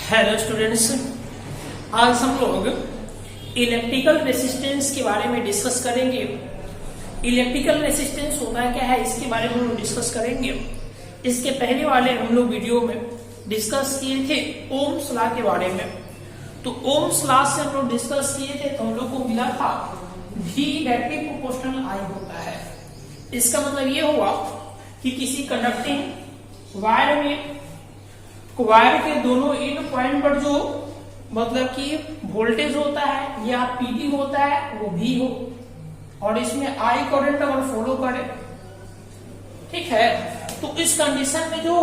Hello students, आज हम लोग इलेक्ट्रिकल रेसिस्टेंस के बारे में डिस्कस करेंगे। इलेक्ट्रिकल रेसिस्टेंस होता है क्या है, इसके बारे में हम लोग डिस्कस करेंगे। इसके पहले वाले हम लोग वीडियो में डिस्कस किए थे ओम्स लॉ के बारे में। तो ओम्स लॉ से हम लोग डिस्कस किए थे तो हम लोग को मिला था V डायरेक्टली प्रोपोर्शनल I होता है। इसका मतलब ये हुआ कि किसी कंडक्टिंग वायर में वायर के दोनों एंड पॉइंट पर जो मतलब कि वोल्टेज होता है या पीडी होता है वो V हो, और इसमें I करंट अगर फॉलो करे, ठीक है, तो इस कंडीशन में जो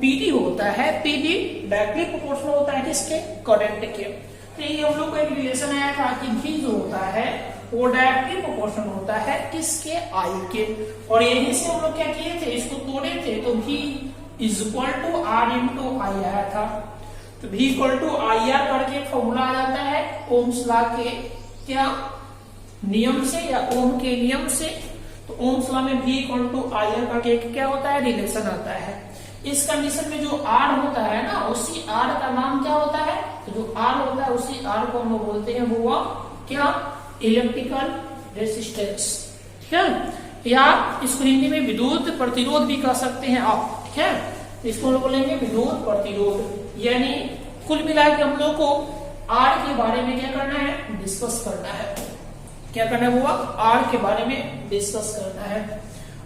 पीडी होता है, पीडी डायरेक्टली प्रोपोर्शनल होता है किसके, करंट के। तो ये हम लोग को एक रिलेशन आया था कि V जो होता है वो डायरेक्टली प्रोपोर्शनल होता है किसके, I के। और यही से हम लोग क्या किए थे, इसको तोड़े थे तो V is equal to R into I आया था। तो V equal to I R करके फॉर्मूला आ जाता है ओम्स लॉ के क्या नियम से या ओम के नियम से। तो ओम्स लॉ में V equal to I R करके क्या होता है, रिलेशन आता है। इस कंडीशन में जो R होता है ना, उसी R का नाम क्या होता है, तो जो R होता है उसी R को हम लोग बोलते हैं वो क्या, इलेक्ट्रिकल रेसिस्टेंस, ठीक है, या इसको हिंदी में विद्युत प्रतिरोध भी कह सकते हैं आप, ठीक है। इसको हम बोलेंगे विद्युत प्रतिरोध। यानी कुल मिला के हम लोग को R के बारे में क्या करना है, डिस्कस करना है। क्या करना है, वो R के बारे में डिस्कस करना है।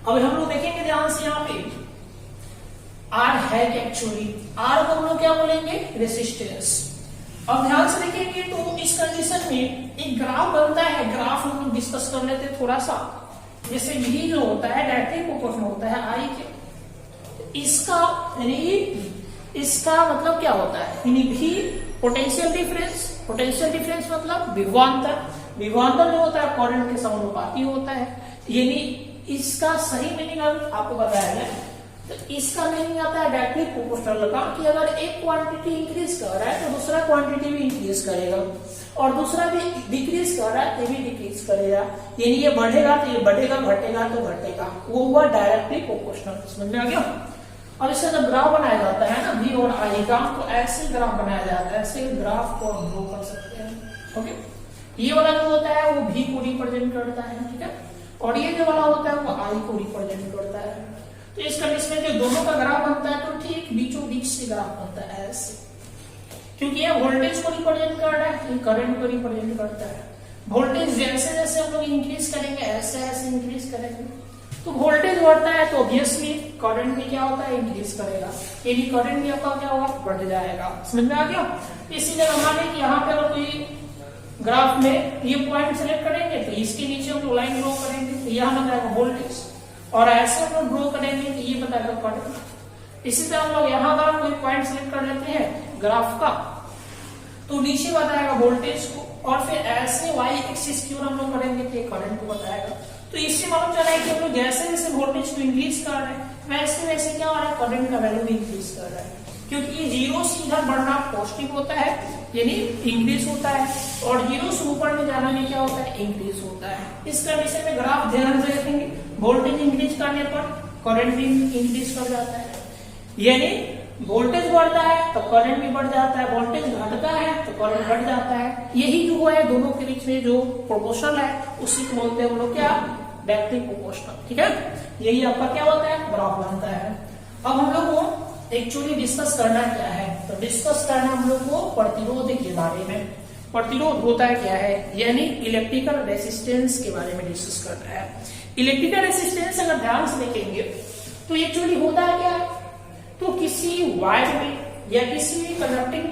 अब हम लोग देखेंगे ध्यान से, यहाँ पे R है क्या, एक्चुअली R को हम लोग क्या बोलेंगे, रेसिस्टेंस। अब ध्यान से देखेंगे तो इस कंडीशन में एक ग्राफ बनता है, ग्राफ हम लोग डिस्कस कर लेते हैं थोड़ा सा। जैसे V जो होता है डायरेक्टली प्रोपोर्शनल होता है I के, इसका यानी इसका मतलब क्या होता है, यानी V potential difference, potential difference मतलब विभवांतर, विभवांतर जो होता है करंट के समानुपाती होता है। यानी इसका सही मीनिंग आपको बताया गया। तो इसका मीनिंग आता है डायरेक्टली प्रोपोर्शनल का, कि अगर एक क्वांटिटी इंक्रीज कर रहा है तो दूसरा क्वांटिटी भी इंक्रीज करेगा, और दूसरा भी डिक्रीज कर रहा है तो भी डिक्रीज करेगा। यानी ये बढ़ेगा तो ये बढ़ेगा, घटेगा तो घटेगा, वो हुआ डायरेक्टली प्रोपोर्शनल। समझ में आ गया। और इसका जब ग्राफ बनाया जाता है ना V और I का, तो ऐसे ग्राफ बनाया जाता है, ऐसे ग्राफ को हम ड्रॉ कर सकते हैं। ओके, ये वाला जो होता है वो V को रिप्रेजेंट करता है, ठीक है, और ये जो वाला होता है वो I को रिप्रेजेंट करता है। तो इस कंडीशन में जो दोनों का ग्राफ बनता है तो ठीक बीचों बीच से ग्राफ बनता है ऐसे, क्योंकि ये वोल्टेज को रिप्रेजेंट कर रहा है, ये करंट को रिप्रेजेंट करता है। वोल्टेज जैसे जैसे हम लोग इंक्रीज करेंगे ऐसे ऐसे इंक्रीज करेंगे, तो वोल्टेज बढ़ता है तो ऑब्वियसली करंट भी क्या होता है, इंक्रीज करेगा। यानी करंट भी आपका क्या होगा, बढ़ जाएगा। समझ में आ गया। इसीलिए हमारे यहाँ पे अगर कोई ग्राफ में ये पॉइंट सेलेक्ट करेंगे तो इसके नीचे हम लोग लाइन ड्रॉ करेंगे तो यहाँ बन जाएगा वोल्टेज, और ऐसे हम लोग ड्रॉ करेंगे तो ये बताएगा करंट। इसी तरह हम लोग यहाँ का कोई पॉइंट सेलेक्ट कर लेते हैं ग्राफ का, तो नीचे बताएगा वोल्टेज को, और फिर ऐसे y एक्सिस की ओर हम लोग करेंगे तो करंट को बताएगा। तो इससे मालूम चला है कि हम लोग जैसे जैसे वोल्टेज को इंक्रीज कर रहे हैं वैसे वैसे क्या हो रहा है, करंट का वैल्यू भी इंक्रीज कर रहा है, क्योंकि ये जीरो से इधर बढ़ना पॉजिटिव होता है यानी इंक्रीज होता है, और जीरो से ऊपर में जाना में क्या होता है, इंक्रीज होता है। इस कंडीशन में ग्राफ ध्यान से रखेंगे, वोल्टेज इंक्रीज करने पर करंट भी इंक्रीज कर जाता है। यानी वोल्टेज बढ़ता है तो करंट भी बढ़ जाता है, वोल्टेज घटता है तो करंट घट जाता है। यही जो है दोनों के बीच में जो प्रोपोर्शनल है उसी को बोलते हैं हम लोग क्या, डायरेक्टली प्रोपोर्शनल, ठीक है। यही आपका क्या होता है, ग्राफ बनता है। अब हम लोग को एक्चुअली डिस्कस करना क्या है, तो डिस्कस करना हम लोग को प्रतिरोध के बारे में। प्रतिरोध होता है क्या है, यानी इलेक्ट्रिकल रेसिस्टेंस के बारे में डिस्कस करना है। इलेक्ट्रिकल रेसिस्टेंस अगर ध्यान से देखेंगे तो एक्चुअली होता है क्या, तो किसी वायर में या किसी भी कंडक्टिंग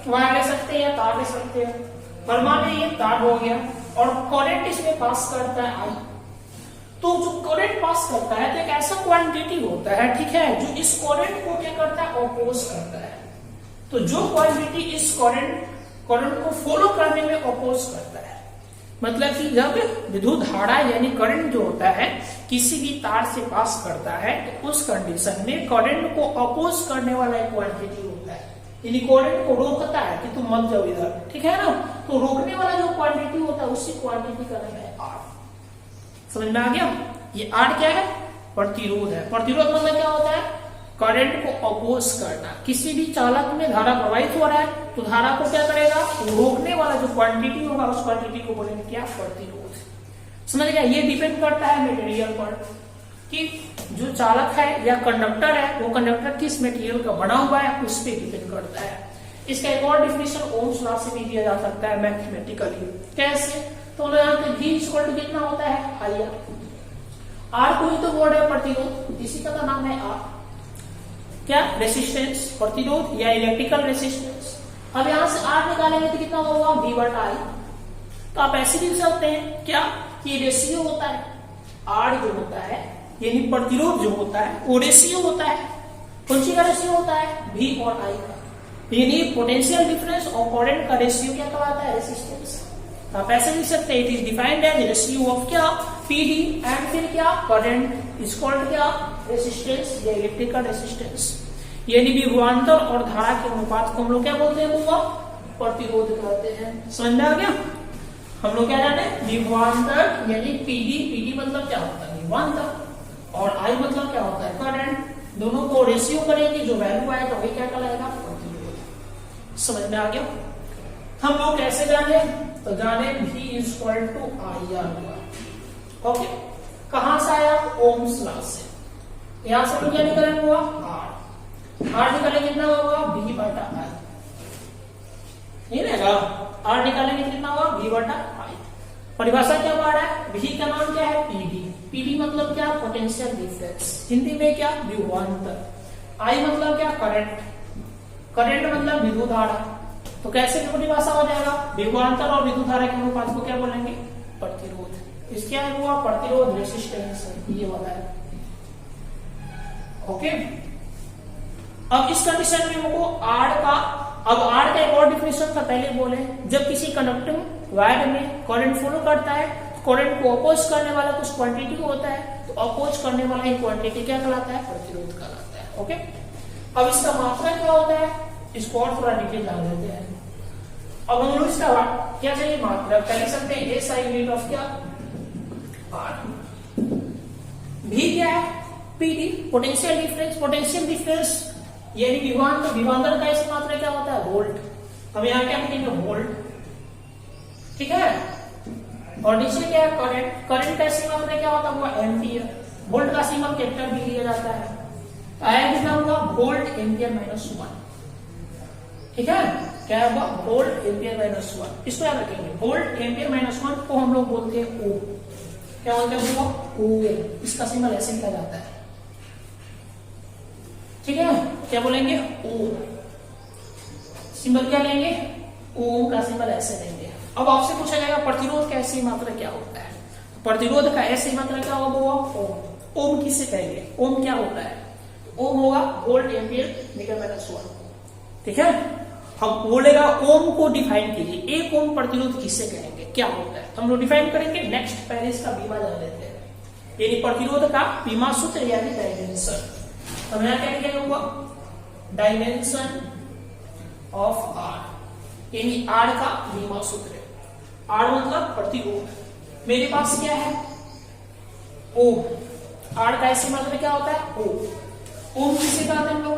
वायर ले सकते हैं या तार ले सकते हैं, पर मान लीजिए ये तार हो गया और करंट इसमें पास करता है I, तो जो करंट पास करता है तो एक ऐसा क्वांटिटी होता है, ठीक है, जो इस करंट को क्या करता है, अपोज करता है। तो जो क्वांटिटी इस करंट को फॉलो करने में अपोज करता है, मतलब कि जब विद्युत धारा यानी करंट जो होता है किसी भी तार से पास करता है तो उस कंडीशन में करंट को अपोज करने वाला एक क्वांटिटी होता है, यानी करंट को रोकता है कि तुम मत जाओ इधर, ठीक है ना। तो रोकने वाला जो क्वांटिटी होता है उसी क्वांटिटी का नाम है R। समझ में आ गया। ये R क्या है, प्रतिरोध है। प्रतिरोध मतलब क्या होता है, करंट को अपोज करना। किसी भी चालक में धारा प्रवाहित हो रहा है तो धारा को क्या करेगा, रोकने वाला जो क्वांटिटी होगा उस क्वांटिटी को बोलेंगे क्या, प्रतिरोध। समझ गया। ये डिपेंड करता है मटेरियल पर कि जो चालक है या कंडक्टर है वो कंडक्टर किस मटेरियल का बना हुआ है उस पर डिपेंड करता है। इसका एक और डिफिनेशन ओम्स लॉ से भी दिया जा सकता है मैथमेटिकली। कैसे, तो यहाँ पे V इक्वल टू कितना होता है, आई आर कोई तो वर्ड है प्रतिरोध, इसी का तो नाम है आर, क्या, रेसिस्टेंस, प्रतिरोध या इलेक्ट्रिकल रेसिस्टेंस। अब यहां से आर निकालेंगे तो कितना होगा, V बटा आई। तो आप ऐसे लिख सकते हैं क्या, कि रेशियो होता है, आर जो होता है यानी प्रतिरोध जो होता है वो रेशियो होता है। कौन सी का रेशियो होता है, V और आई का, यानी पोटेंशियल डिफरेंस और करंट का रेशियो क्या कहलाता है, रेसिस्टेंस। तो आप ऐसे लिख सकते हैं, it is defined as ratio of क्या, PD एंड फिर क्या, करंट इज कॉल्ड क्या, रेसिस्टेंस या इलेक्ट्रिकल रेसिस्टेंस। यानी विभवांतर और धारा के अनुपात को हम लोग क्या बोलते हैं, वो प्रतिरोध कहते हैं। समझ में आ गया। हम लोग क्या जाने, विभवांतर यानी PD मतलब क्या होता है, विभवांतर, और I मतलब क्या होता है, करंट। दोनों को रेशियो करेंगे, जो वैल्यू आएगा वही क्या कहलाएगा, प्रतिरोध। समझ में आ गया। हम लोग कैसे जाने, तो जाने V is equal to IR हुआ। ओके, कहां से आया, ओम्स लॉ से। यहां से हम क्या निकालेंगे, हुआ R निकालेंगे कितना होगा, V बटा I। ये रहेगा, R निकालेंगे कितना होगा, V बटा I। परिभाषा क्या पढ़ रहा है, V का नाम क्या है, PD मतलब क्या, पोटेंशियल डिफरेंस, हिंदी में क्या, विभवांतर। I मतलब क्या, करंट मतलब विद्युत धारा। तो कैसे परिभाषा हो जाएगा, विभवांतर और विद्युत धारा के अनुपात को क्या बोलेंगे, प्रतिरोध। इसके हुआ प्रतिरोध, रेसिस्टेंस ये वाला है। ओके, अब इस कंडीशन में हमको आर का, अब आर का एक और डिफिनेशन था पहले बोले, जब किसी कंडक्टिंग वायर में करंट फ्लो करता है, करंट को अपोज करने वाला कुछ क्वांटिटी होता है, तो अपोज करने वाला ही क्वांटिटी क्या कहलाता है, प्रतिरोध कहलाता है। ओके, अब इसका मात्रा क्या होता है, इसको और थोड़ा डिटेल जान लेते हैं। अब हम लोग इसका क्या चाहिए, मात्रा कह सकते हैं एस आई यूनिट ऑफ क्या, आर। भी क्या है, PD potential difference. Potential difference यानी विभवांतर, विभवांतर का ऐसी मात्रा क्या होता है, वोल्ट। हम यहाँ क्या लिखेंगे, वोल्ट, ठीक है। और नीचे क्या है, करंट। करंट का ऐसी मात्रा क्या होता है, वो एम्पियर। वोल्ट का सिंबल कैपिटल भी लिया जाता है। आया कितना होगा, वोल्ट एम्पियर माइनस 1, ठीक है। क्या होगा, वोल्ट एम्पियर माइनस 1। इसको याद रखेंगे, वोल्ट एम्पियर माइनस 1 को हम लोग बोलते हैं ओम। क्या बोलते हैं, वो ओम। इसका सिंबल ऐसे लिखा जाता है, ठीक है। क्या बोलेंगे, ओम। सिंबल क्या लेंगे, ओम का सिंबल ऐसे लेंगे। अब आपसे पूछा जाएगा प्रतिरोध का ऐसी मात्रा क्या होता है, प्रतिरोध का ऐसी मात्रा क्या होगा, ओम। ओम किसे कहेंगे, ओम क्या होता है, ओम होगा वोल्ट एम्पियर मीटर माइनस 1, ठीक है। हम बोलेगा ओम को डिफाइन कीजिए, एक ओम प्रतिरोध किसे कहेंगे, क्या होता है, हम लोग डिफाइन करेंगे। नेक्स्ट पहले इसका बीमा जान लेते हैं, यानी प्रतिरोध का बीमा सूत्र यानी डायमेंशन। तो यहाँ क्या लिखेंगे, हुआ डायमेंशन ऑफ आर, यानी आर का बीमा सूत्र। आर मतलब प्रतिरोध। मेरे पास क्या है, ओम। आर का ऐसी मतलब क्या होता है, ओम। ओम किसे कहते हैं हम लोग,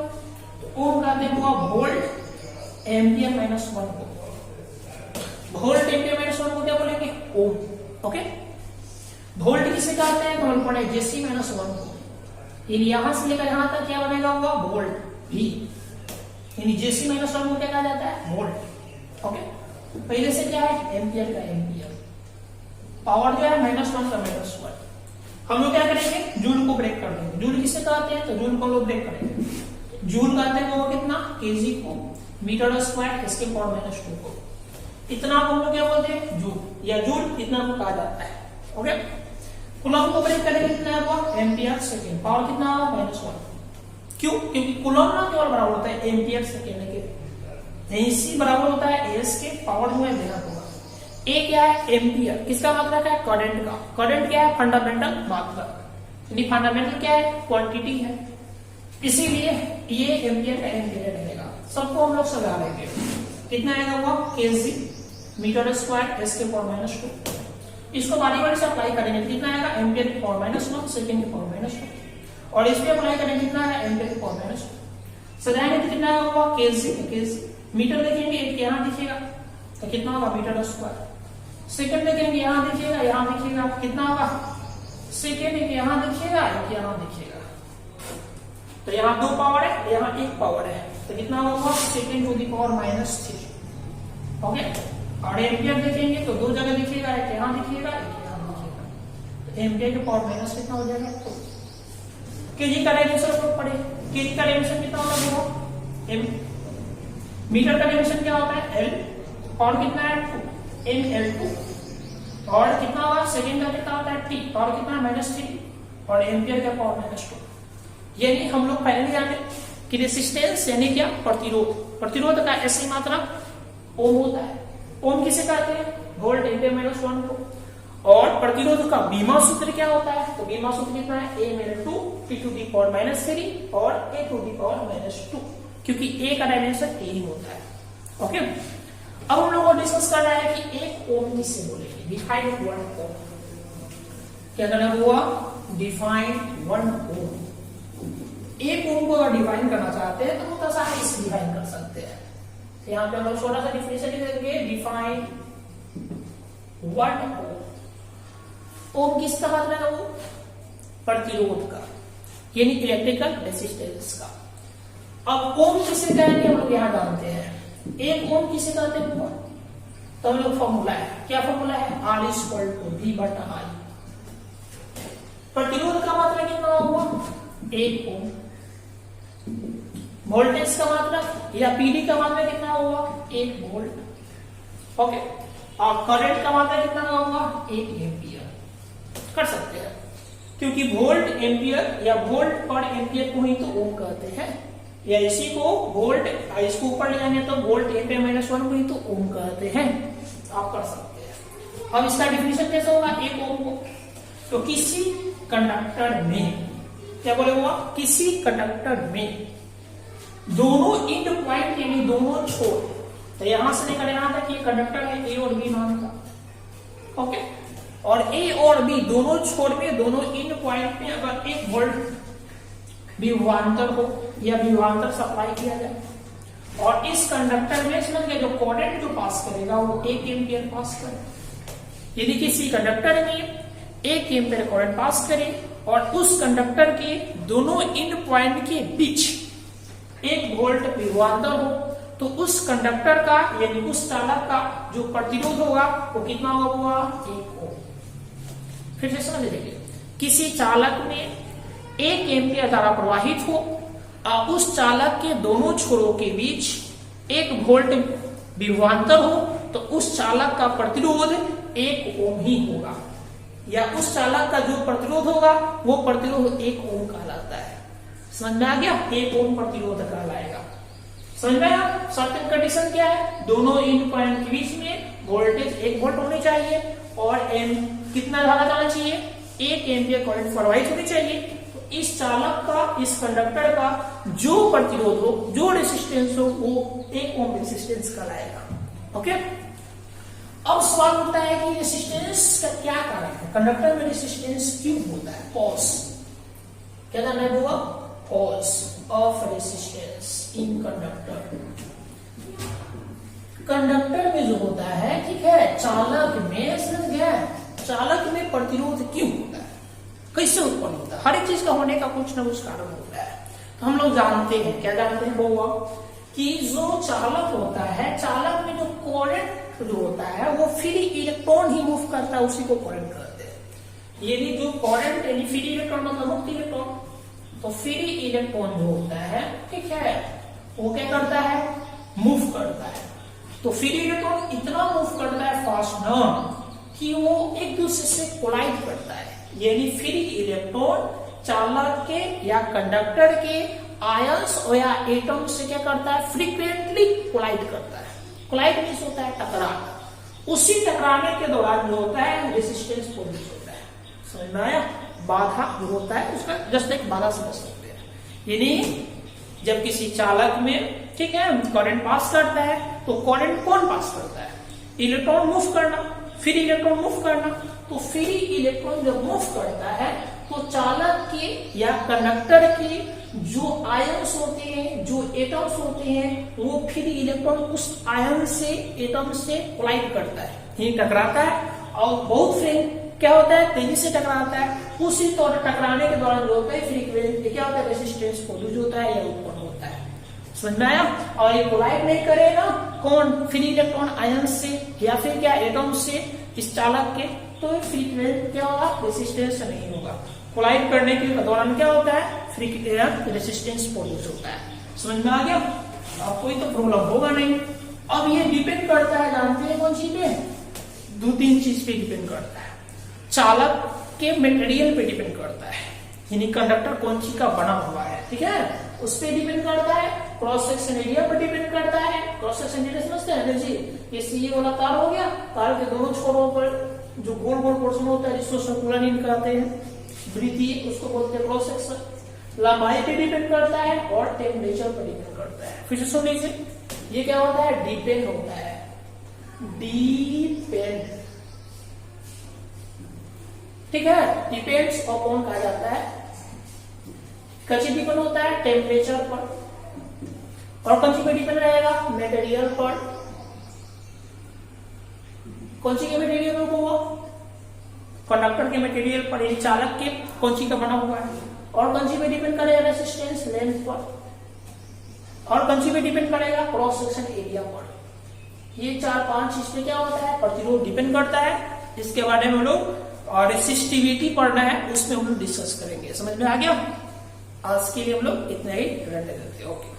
ओम कहते हैं वोल्ट एम्पियर माइनस 1 को। वोल्ट एम्पियर माइनस 1 को क्या बोलेंगे, ओम। ओके, वोल्ट किसे कहते हैं, तो हम पढ़े जेसी माइनस 1 को। यानी यहां से लेकर यहां तक क्या बनेगा, हुआ वोल्ट भी, यानी जेसी माइनस 1 को क्या कहा जाता है, वोल्ट। ओके, पहले से क्या है, एम्पियर का एम्पियर, पावर जो है -1 का -1। हम लोग क्या करेंगे, जूल को ब्रेक कर देंगे। जूल किसे कहते हैं, तो जूल को हम लोग ब्रेक करेंगे। जूल कहते हैं वो कितना, केजी को, मीटर स्क्वायर इसके पावर -2 को। इतना हम लोग क्या बोलते हैं, जूल या जूल, इतना को कहा जाता है। ओके, कूलम को ब्रेक करेंगे कितना है, एम्पियर सेकेंड, पावर कितना होगा, -1। क्यों, क्योंकि कूलम ना केवल बराबर होता है एम्पियर सेकेंड के, AC बराबर होता है एस के पावर जो है देना होगा। ए क्या है, एम्पियर, किसका मात्रा क्या है, करंट का। करंट क्या है, फंडामेंटल मात्रा, यानी फंडामेंटल क्या है, क्वांटिटी है, इसीलिए ये एम्पियर का एम्पियर रहेगा। सबको हम लोग सजा लेंगे, कितना आएगा वो, केजी मीटर स्क्वायर एस के पावर -2। इसको बारी बारी से अप्लाई करेंगे, कितना आएगा, एम्पियर की पावर -1 सेकेंड की पावर -2। और इसमें अप्लाई करें कितना है एम के पावर माइनस 2। सजाएंगे तो कितना होगा केजी मीटर देखेंगे एक यहाँ दिखेगा तो कितना होगा मीटर स्क्वायर। सेकंड देखेंगे यहाँ दिखेगा कितना होगा सेकंड एक यहाँ दिखेगा एक यहाँ दिखेगा तो यहाँ 2 पावर है यहाँ 1 पावर है तो कितना होगा second to the power minus 3। Okay और एम्पियर देखेंगे तो 2 जगह दिखेगा एक यहाँ दिखेगा एक यहाँ दिखेगा तो एम्पियर के पावर माइनस कितना हो जाएगा 2। केजी का डायमेंशन पड़े केजी का डायमेंशन कितना होगा देखो एम मीटर का डायमेंशन क्या होता है एल और कितना है 2 एम एल 2 और कितना होगा सेकंड का कितना होता है टी और कितना -3 और एम्पियर का पावर -2। यानी हम लोग पहले जाने कि रेसिस्टेंस यानी क्या प्रतिरोध का ऐसी मात्रा ओम होता है। ओम किसे कहते हैं वोल्ट एम्पियर -1 को। और प्रतिरोध का बीमा सूत्र क्या होता है तो बीमा सूत्र कितना है a-2 t to the power -3 और a टू दी पावर -2 क्योंकि a का डायमेंशन a ही होता है। ओके अब हम लोगों को डिस्कस करना है कि एक ओम किसे बोलेंगे डिफाइन 1 ओम। क्या करना हुआ डिफाइन 1 ओम। एक ओम को अगर डिफाइन करना चाहते हैं तो बहुत आसानी से डिफाइन कर सकते हैं। यहाँ पे हम लोग छोटा सा डिफिनेशन लिखेंगे डिफाइन 1 ओम। ओम किसका मतलब है वो प्रतिरोध का यानी इलेक्ट्रिकल रेजिस्टेंस का। अब ओम किसे कहेंगे हम लोग यहाँ जानते हैं। एक ओम किसे कहते हैं तो हम लोग फॉर्मूला है क्या फॉर्मूला है R = V/I। प्रतिरोध का मतलब कितना हुआ 1 ओम। वोल्टेज का मतलब या पीडी का मतलब कितना हुआ 1 वोल्ट। ओके और करंट का मतलब कितना होगा 1 एम्पियर कर सकते हैं क्योंकि वोल्ट एम्पियर या वोल्ट पर एम्पियर को ही तो ओम कहते हैं या इसी को वोल्ट इसको ऊपर ले जाएंगे तो वोल्ट एम्पियर -1 को ही तो ओम कहते हैं। आप कर सकते हैं। अब इसका डिफिनेशन कैसे होगा 1 ओम को तो किसी कंडक्टर में क्या बोले हुआ किसी कंडक्टर में दोनों एंड पॉइंट यानी दोनों छोर तो यहां से लेकर यहां तक ये कंडक्टर है ए और बी नाम का। ओके और ए और बी दोनों छोर में दोनों एंड पॉइंट में अगर 1 वोल्ट विभवांतर हो या विभवांतर सप्लाई किया जाए और इस कंडक्टर में समझ गए जो करंट जो पास करेगा वो 1 एम्पियर पास करे। यदि किसी कंडक्टर में 1 एम्पियर करंट पास करे और उस कंडक्टर के दोनों एंड पॉइंट के बीच 1 वोल्ट विभवांतर हो तो उस कंडक्टर का यानी उस चालक का जो प्रतिरोध होगा वो कितना होगा 1 ओम। फिर से समझ लीजिए किसी चालक में 1 एम्पियर धारा प्रवाहित हो और उस चालक के दोनों छोरों के बीच 1 वोल्ट विभवांतर हो तो उस चालक का प्रतिरोध 1 ओम ही होगा या उस चालक का जो प्रतिरोध होगा वो प्रतिरोध 1 ओम कहलाता है। समझ में आ गया 1 ओम प्रतिरोध कहलाएगा। समझ में आया सर्टेन कंडीशन क्या है दोनों एंड पॉइंट के बीच में वोल्टेज 1 वोल्ट होनी चाहिए और एम कितना धारा जाना चाहिए 1 एम्पियर करंट प्रवाहित होनी चाहिए। तो इस चालक का इस कंडक्टर का जो प्रतिरोध हो जो रेसिस्टेंस हो वो 1 ओम रेसिस्टेंस कहलाएगा। ओके अब सवाल उठता है कि रेसिस्टेंस का क्या कारण है कंडक्टर में रेसिस्टेंस क्यों होता है कॉज क्या जानना है cause of resistance in conductor. Conductor में जो होता है ठीक है चालक में समझ गया चालक में प्रतिरोध क्यों होता है कैसे उत्पन्न होता है। हर एक चीज का होने का कुछ ना कुछ कारण होता है। तो हम लोग जानते हैं क्या जानते हैं वो कि जो चालक होता है चालक में जो करंट जो होता है वो फ्री इलेक्ट्रॉन ही मूव करता है उसी को करंट कहते हैं। यदि जो करंट यानी फ्री इलेक्ट्रॉन मतलब मुक्त इलेक्ट्रॉन तो फ्री इलेक्ट्रॉन जो होता है ठीक है वो क्या करता है मूव करता है। तो फ्री इलेक्ट्रॉन इतना मूव करता है फास्ट ना कि वो एक दूसरे से कोलाइड करता है यानी फ्री इलेक्ट्रॉन चालक के या कंडक्टर के आयंस या एटम से क्या करता है फ्रीक्वेंटली कोलाइड करता है। कोलाइड मींस होता है टकराना। उसी टकराने के दौरान जो होता है रेसिस्टेंस प्रोड्यूस होता है। समझ में आया बाधा जो होता है उसका जस्ट एक बाधा समझ सकते हैं। यानी जब किसी चालक में ठीक है करंट पास करता है तो करंट कौन पास करता है इलेक्ट्रॉन मूव करना फ्री इलेक्ट्रॉन मूव करना। तो फ्री इलेक्ट्रॉन जब मूव करता है तो चालक के या कंडक्टर के जो आयन्स होते हैं, जो एटम्स होते हैं, वो फिर इलेक्ट्रॉन उस आयन से, एटम से कोलाइड करता है, ये टकराता है। और बहुत फ्रेंड क्या होता है, तेजी से टकराता है। उसी तरह टकराने के दौरान जो होता है फ्रीक्वेंसी क्या होता है, रेजिस्टेंस प्रोड्यूस होता है या उत्पन्न होता है। समझ में आया? और ये कोलाइड नहीं करेगा कौन, फ्री इलेक्ट्रॉन आयन से या फिर क्या एटम से इस चालक के, तो फ्रीक्वेंसी क्या होगा, रेजिस्टेंस नहीं होगा। कोलाइड करने के दौरान क्या होता है, रेजिस्टेंस प्रोड्यूस होता है। समझ में आ गया? अब कोई तो प्रॉब्लम होगा नहीं। अब ये डिपेंड करता है, जानते हैं कौन चीज पे, 2-3 चीज पे डिपेंड करता है। चालक के मटेरियल पे डिपेंड करता है, यानी कंडक्टर कौन चीज का बना हुआ है, ठीक है, उस पे डिपेंड करता है। क्रॉस सेक्शन एरिया पर डिपेंड करता है। क्रॉस सेक्शन एरिया समझते हैं जी, ये सी वाला तार हो गया, तार के दोनों छोरों पर जो गोल गोल पोर्शन होता है जिसको सर्कुलर इन कहते हैं, वृत्तीय, उसको बोलते हैं क्रॉस सेक्शन। लंबाई पे डिपेंड करता है और टेम्परेचर पर डिपेंड करता है। फिर से सुन लीजिए, ये क्या होता है, डिपेंड होता है, डिपेंड, ठीक है, डिपेंड्स अपॉन कहा जाता है। कैसे डिपेंड होता है, टेम्परेचर पर, और कौन सी पे डिपेंड रहेगा, मटेरियल पर। कौन सी के मटेरियल पर हुआ, कंडक्टर के मटेरियल पर, यानी चालक के कौन सी का बना हुआ है। और कौन सी पे डिपेंड करेगा, रेजिस्टेंस लेंथ पर। और कौन सी पे डिपेंड करेगा, क्रॉस सेक्शन एरिया पर। ये 4-5 चीज पे क्या होता है, प्रतिरोध डिपेंड करता है। इसके बारे में हम लोग और रेसिस्टिविटी पढ़ना है, उसमें हम लोग डिस्कस करेंगे। समझ में आ गया? आज के लिए हम लोग इतना ही रहने देते हैं। ओके।